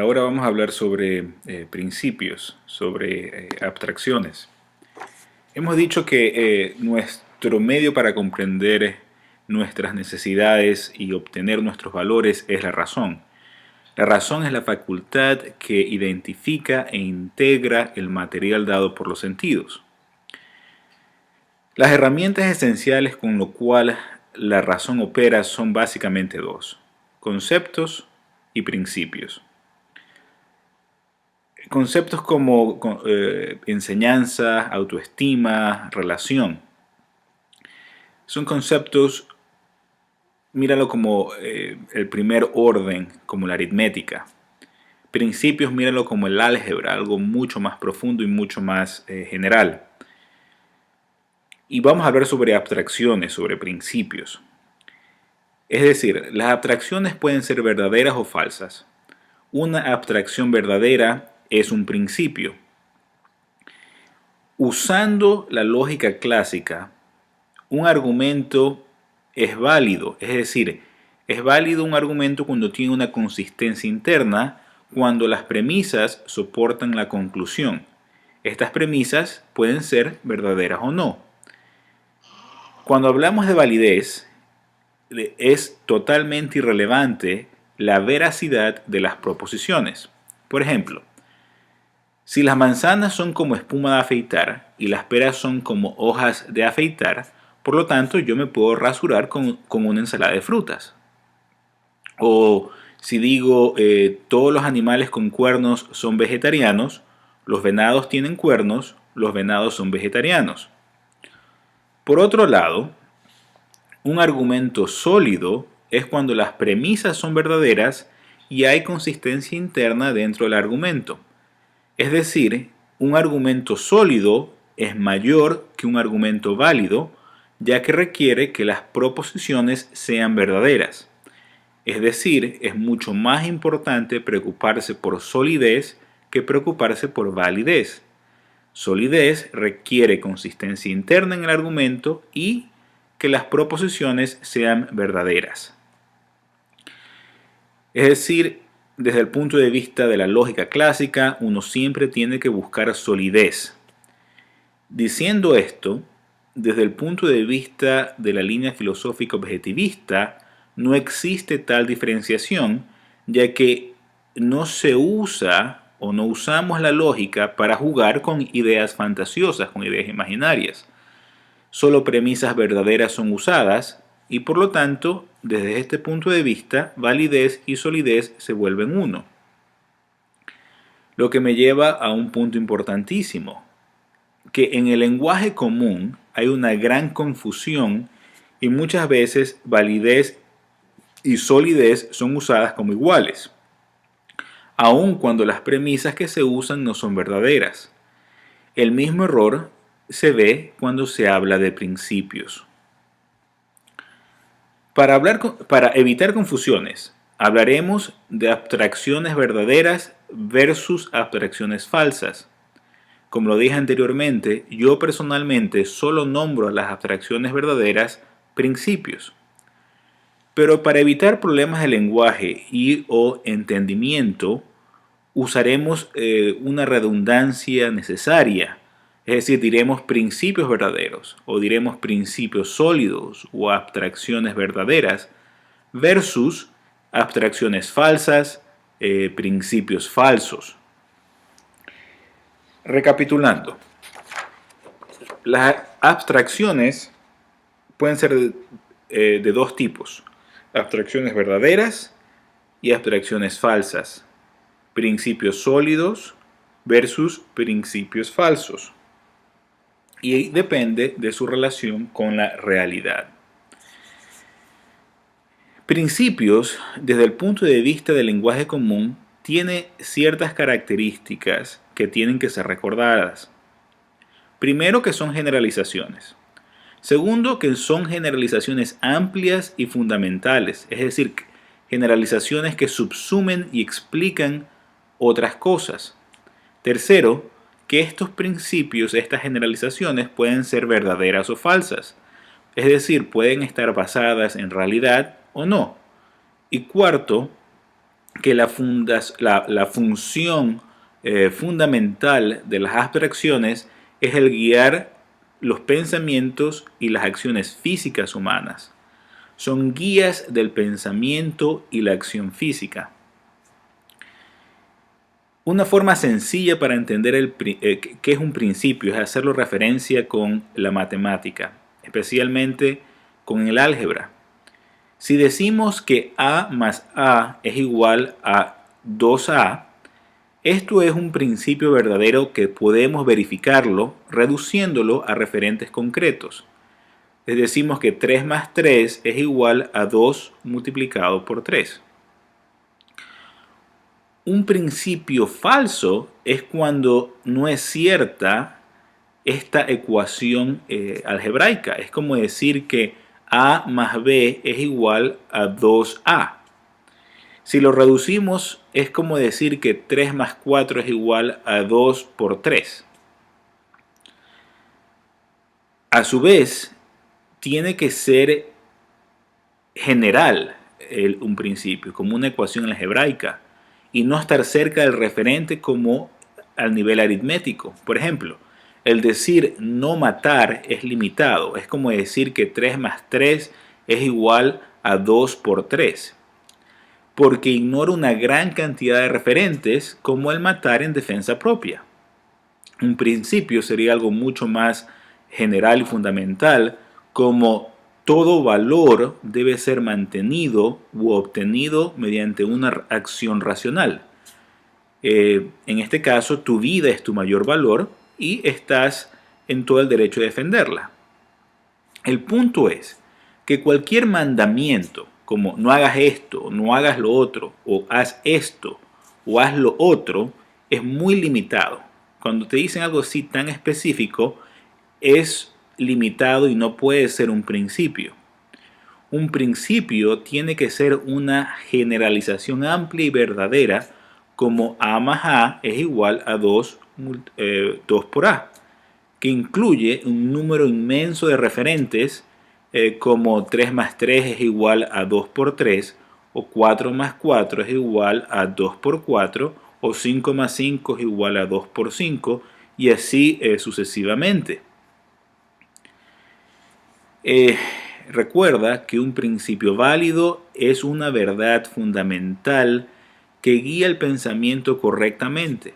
Ahora vamos a hablar sobre principios, sobre abstracciones. Hemos dicho que nuestro medio para comprender nuestras necesidades y obtener nuestros valores es la razón. La razón es la facultad que identifica e integra el material dado por los sentidos. Las herramientas esenciales con lo cual la razón opera son básicamente dos: conceptos y principios. Conceptos como enseñanza, autoestima, relación. Son conceptos, míralo como el primer orden, como la aritmética. Principios, míralo como el álgebra, algo mucho más profundo y mucho más general. Y vamos a hablar sobre abstracciones, sobre principios. Es decir, las abstracciones pueden ser verdaderas o falsas. Una abstracción verdadera es un principio. Usando la lógica clásica, un argumento es válido, es decir, es válido un argumento cuando tiene una consistencia interna, cuando las premisas soportan la conclusión. Estas premisas pueden ser verdaderas o no. Cuando hablamos de validez, es totalmente irrelevante la veracidad de las proposiciones. Por ejemplo, si las manzanas son como espuma de afeitar y las peras son como hojas de afeitar, por lo tanto yo me puedo rasurar con una ensalada de frutas. O si digo todos los animales con cuernos son vegetarianos, los venados tienen cuernos, los venados son vegetarianos. Por otro lado, un argumento sólido es cuando las premisas son verdaderas y hay consistencia interna dentro del argumento. Es decir, un argumento sólido es mayor que un argumento válido, ya que requiere que las proposiciones sean verdaderas. Es decir, es mucho más importante preocuparse por solidez que preocuparse por validez. Solidez requiere consistencia interna en el argumento y que las proposiciones sean verdaderas. Es decir, desde el punto de vista de la lógica clásica, uno siempre tiene que buscar solidez. Diciendo esto, desde el punto de vista de la línea filosófica objetivista, no existe tal diferenciación, ya que no se usa o no usamos la lógica para jugar con ideas fantasiosas, con ideas imaginarias. Solo premisas verdaderas son usadas y por lo tanto, desde este punto de vista, validez y solidez se vuelven uno. Lo que me lleva a un punto importantísimo, que en el lenguaje común hay una gran confusión y muchas veces validez y solidez son usadas como iguales, aun cuando las premisas que se usan no son verdaderas. El mismo error se ve cuando se habla de principios. Para evitar confusiones, hablaremos de abstracciones verdaderas versus abstracciones falsas. Como lo dije anteriormente, yo personalmente solo nombro a las abstracciones verdaderas principios. Pero para evitar problemas de lenguaje y o entendimiento, usaremos una redundancia necesaria. Es decir, diremos principios verdaderos o diremos principios sólidos o abstracciones verdaderas versus abstracciones falsas, principios falsos. Recapitulando, las abstracciones pueden ser de dos tipos: abstracciones verdaderas y abstracciones falsas. Principios sólidos versus principios falsos. Y depende de su relación con la realidad. Principios, desde el punto de vista del lenguaje común, tiene ciertas características que tienen que ser recordadas. Primero, que son generalizaciones. Segundo, que son generalizaciones amplias y fundamentales, es decir, generalizaciones que subsumen y explican otras cosas. Tercero, que estos principios, estas generalizaciones pueden ser verdaderas o falsas, es decir, pueden estar basadas en realidad o no. Y cuarto, que la función fundamental de las abstracciones es el guiar los pensamientos y las acciones físicas humanas. Son guías del pensamiento y la acción física. Una forma sencilla para entender qué es un principio es hacerlo referencia con la matemática, especialmente con el álgebra. Si decimos que A más A es igual a 2A, esto es un principio verdadero que podemos verificarlo reduciéndolo a referentes concretos. Les decimos que 3 más 3 es igual a 2 multiplicado por 3. Un principio falso es cuando no es cierta esta ecuación algebraica. Es como decir que A más B es igual a 2A. Si lo reducimos, es como decir que 3 más 4 es igual a 2 por 3. A su vez, tiene que ser general un principio, como una ecuación algebraica, y no estar cerca del referente como al nivel aritmético. Por ejemplo, el decir no matar es limitado. Es como decir que 3 más 3 es igual a 2 por 3. Porque ignora una gran cantidad de referentes como el matar en defensa propia. Un principio sería algo mucho más general y fundamental, como todo valor debe ser mantenido u obtenido mediante una acción racional. En este caso, tu vida es tu mayor valor y estás en todo el derecho de defenderla. El punto es que cualquier mandamiento, como no hagas esto, no hagas lo otro, o haz esto, o haz lo otro, es muy limitado. Cuando te dicen algo así tan específico, es limitado y no puede ser un principio. Un principio tiene que ser una generalización amplia y verdadera, como A más A es igual a 2 por A, que incluye un número inmenso de referentes como 3 más 3 es igual a 2 por 3, o 4 más 4 es igual a 2 por 4, o 5 más 5 es igual a 2 por 5, y así sucesivamente. Recuerda que un principio válido es una verdad fundamental que guía el pensamiento correctamente.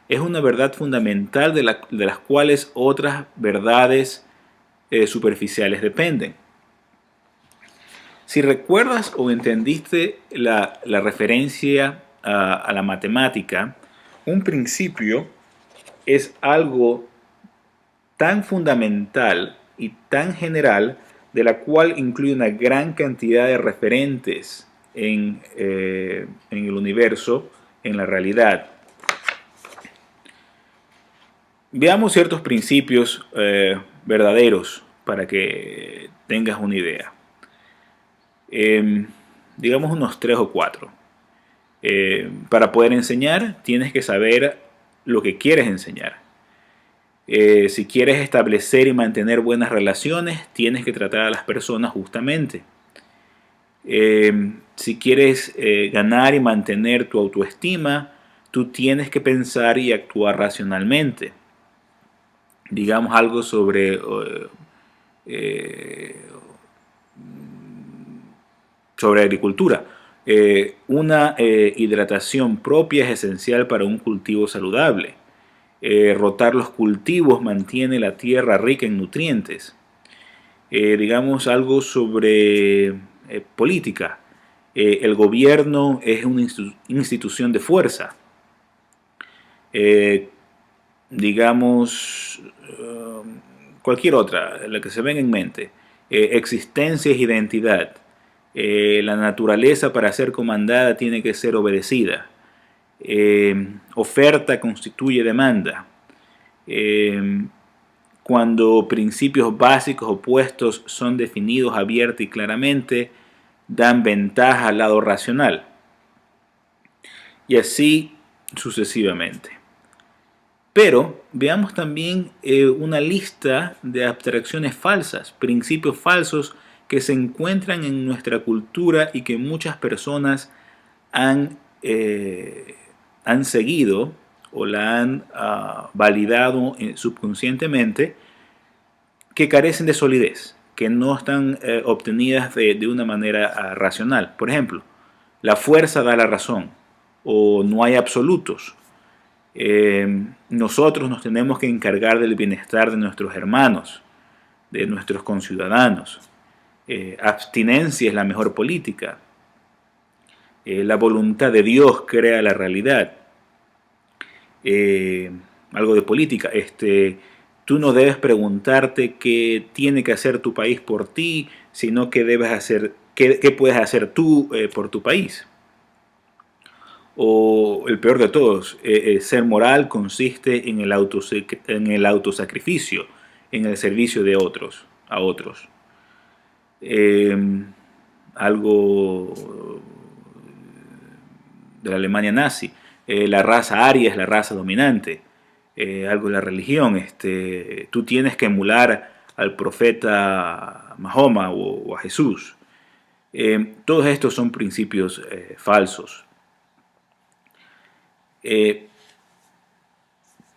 Es una verdad fundamental de las cuales otras verdades superficiales dependen. Si recuerdas o entendiste la referencia a la matemática, un principio es algo tan fundamental y tan general de la cual incluye una gran cantidad de referentes en el universo, en la realidad. Veamos ciertos principios verdaderos para que tengas una idea. Digamos unos 3 o 4. Para poder enseñar, tienes que saber lo que quieres enseñar. Si quieres establecer y mantener buenas relaciones, tienes que tratar a las personas justamente. Si quieres ganar y mantener tu autoestima, tú tienes que pensar y actuar racionalmente. Digamos algo sobre agricultura. Una hidratación propia es esencial para un cultivo saludable. Rotar los cultivos mantiene la tierra rica en nutrientes. Digamos algo sobre política. El gobierno es una institución de fuerza. Digamos cualquier otra, la que se venga en mente. Existencia es identidad. La naturaleza para ser comandada tiene que ser obedecida. Oferta constituye demanda. Cuando principios básicos opuestos son definidos abierta y claramente, dan ventaja al lado racional. Y así sucesivamente. Pero veamos también una lista de abstracciones falsas, principios falsos que se encuentran en nuestra cultura y que muchas personas han han seguido o la han validado subconscientemente, que carecen de solidez, que no están obtenidas de una manera racional. Por ejemplo, la fuerza da la razón, o no hay absolutos. Nosotros nos tenemos que encargar del bienestar de nuestros hermanos, de nuestros conciudadanos. Abstinencia es la mejor política. La voluntad de Dios crea la realidad. Algo de política. Tú no debes preguntarte qué tiene que hacer tu país por ti, sino qué debes hacer, qué puedes hacer tú por tu país. O el peor de todos, ser moral consiste en el autosacrificio, en el servicio de otros, a otros. Algo de la Alemania nazi. La raza aria es la raza dominante. Algo de la religión. Tú tienes que emular al profeta Mahoma o a Jesús. Todos estos son principios falsos.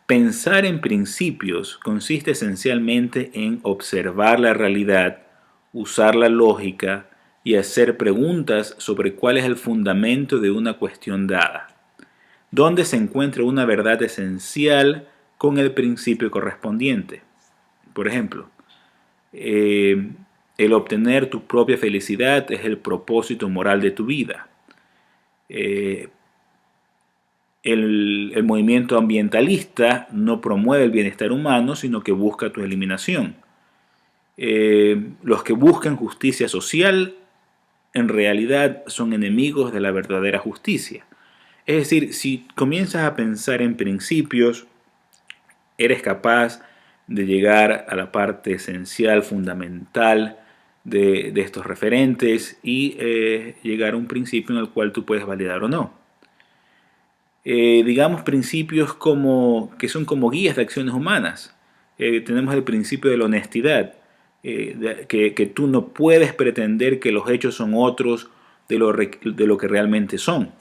Pensar en principios consiste esencialmente en observar la realidad, usar la lógica y hacer preguntas sobre cuál es el fundamento de una cuestión dada, dónde se encuentra una verdad esencial con el principio correspondiente. Por ejemplo, el obtener tu propia felicidad es el propósito moral de tu vida. El movimiento ambientalista no promueve el bienestar humano, sino que busca tu eliminación. Los que buscan justicia social en realidad son enemigos de la verdadera justicia. Es decir, si comienzas a pensar en principios, eres capaz de llegar a la parte esencial, fundamental de estos referentes y llegar a un principio en el cual tú puedes validar o no. Digamos principios que son como guías de acciones humanas. Tenemos el principio de la honestidad, que tú no puedes pretender que los hechos son otros de lo que realmente son.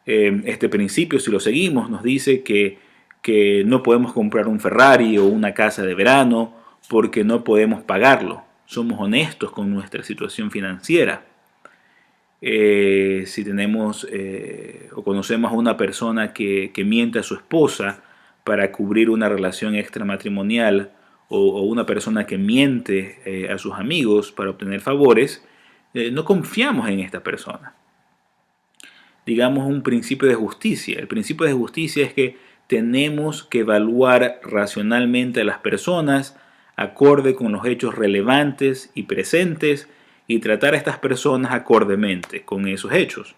Este principio, si lo seguimos, nos dice que no podemos comprar un Ferrari o una casa de verano porque no podemos pagarlo. Somos honestos con nuestra situación financiera. Si tenemos o conocemos a una persona que miente a su esposa para cubrir una relación extramatrimonial, o una persona que miente a sus amigos para obtener favores, no confiamos en esta persona. Digamos un principio de justicia. El principio de justicia es que tenemos que evaluar racionalmente a las personas acorde con los hechos relevantes y presentes y tratar a estas personas acordemente con esos hechos.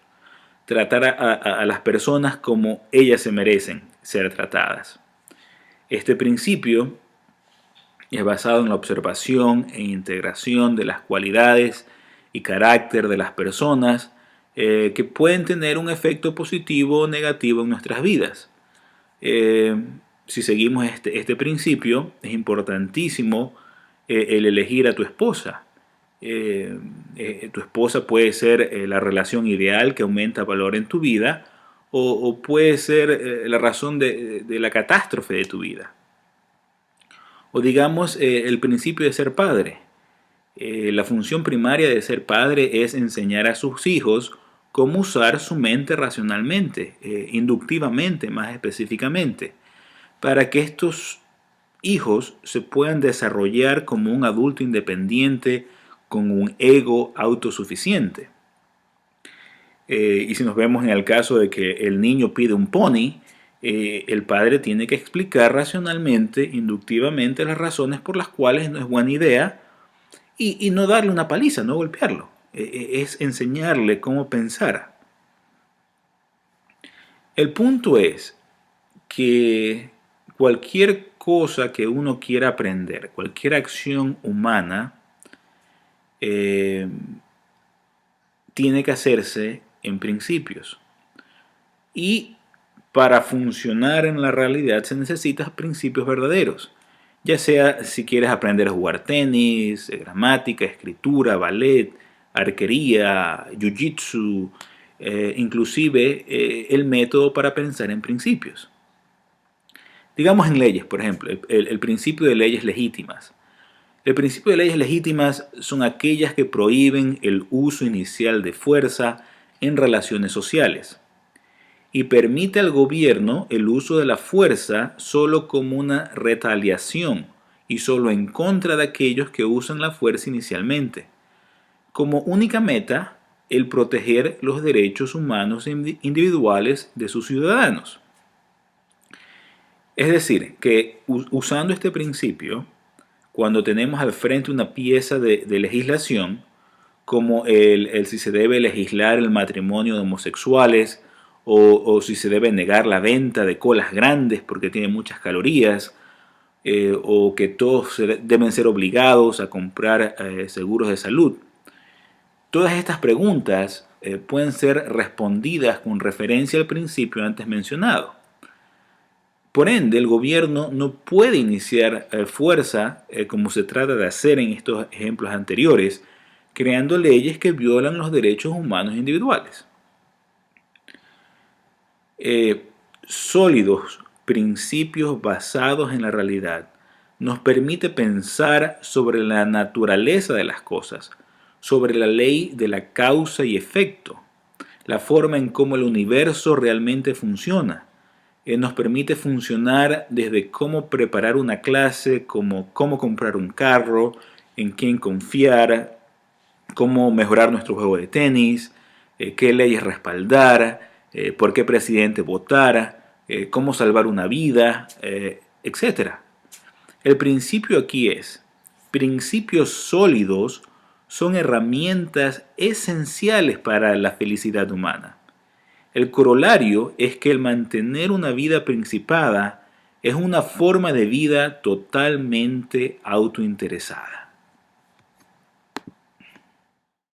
Tratar a las personas como ellas se merecen ser tratadas. Este principio es basado en la observación e integración de las cualidades y carácter de las personas que pueden tener un efecto positivo o negativo en nuestras vidas. Si seguimos este principio, es importantísimo el elegir a tu esposa. Tu esposa puede ser la relación ideal que aumenta valor en tu vida, o puede ser la razón de la catástrofe de tu vida. O digamos el principio de ser padre. La función primaria de ser padre es enseñar a sus hijos cómo usar su mente racionalmente, inductivamente más específicamente, para que estos hijos se puedan desarrollar como un adulto independiente con un ego autosuficiente. Y si nos vemos en el caso de que el niño pide un pony, el padre tiene que explicar racionalmente, inductivamente, las razones por las cuales no es buena idea y no darle una paliza, no golpearlo. Es enseñarle cómo pensar. El punto es que cualquier cosa que uno quiera aprender, cualquier acción humana, tiene que hacerse en principios. Y para funcionar en la realidad se necesitan principios verdaderos. Ya sea si quieres aprender a jugar tenis, gramática, escritura, ballet, arquería, jiu-jitsu, inclusive el método para pensar en principios. Digamos en leyes, por ejemplo, el principio de leyes legítimas. El principio de leyes legítimas son aquellas que prohíben el uso inicial de fuerza en relaciones sociales y permite al gobierno el uso de la fuerza solo como una retaliación y solo en contra de aquellos que usan la fuerza inicialmente, como única meta el proteger los derechos humanos individuales de sus ciudadanos. Es decir, que usando este principio, cuando tenemos al frente una pieza de legislación, como el si se debe legislar el matrimonio de homosexuales o si se debe negar la venta de colas grandes porque tiene muchas calorías, o que todos deben ser obligados a comprar seguros de salud. Todas estas preguntas pueden ser respondidas con referencia al principio antes mencionado. Por ende, el gobierno no puede iniciar fuerza, como se trata de hacer en estos ejemplos anteriores, creando leyes que violan los derechos humanos individuales. Sólidos principios basados en la realidad nos permite pensar sobre la naturaleza de las cosas, sobre la ley de la causa y efecto, la forma en cómo el universo realmente funciona. Nos permite funcionar desde cómo preparar una clase, como cómo comprar un carro, en quién confiar, cómo mejorar nuestro juego de tenis, qué leyes respaldar, por qué presidente votar, cómo salvar una vida, etc. El principio aquí es, principios sólidos son herramientas esenciales para la felicidad humana. El corolario es que el mantener una vida principada es una forma de vida totalmente autointeresada.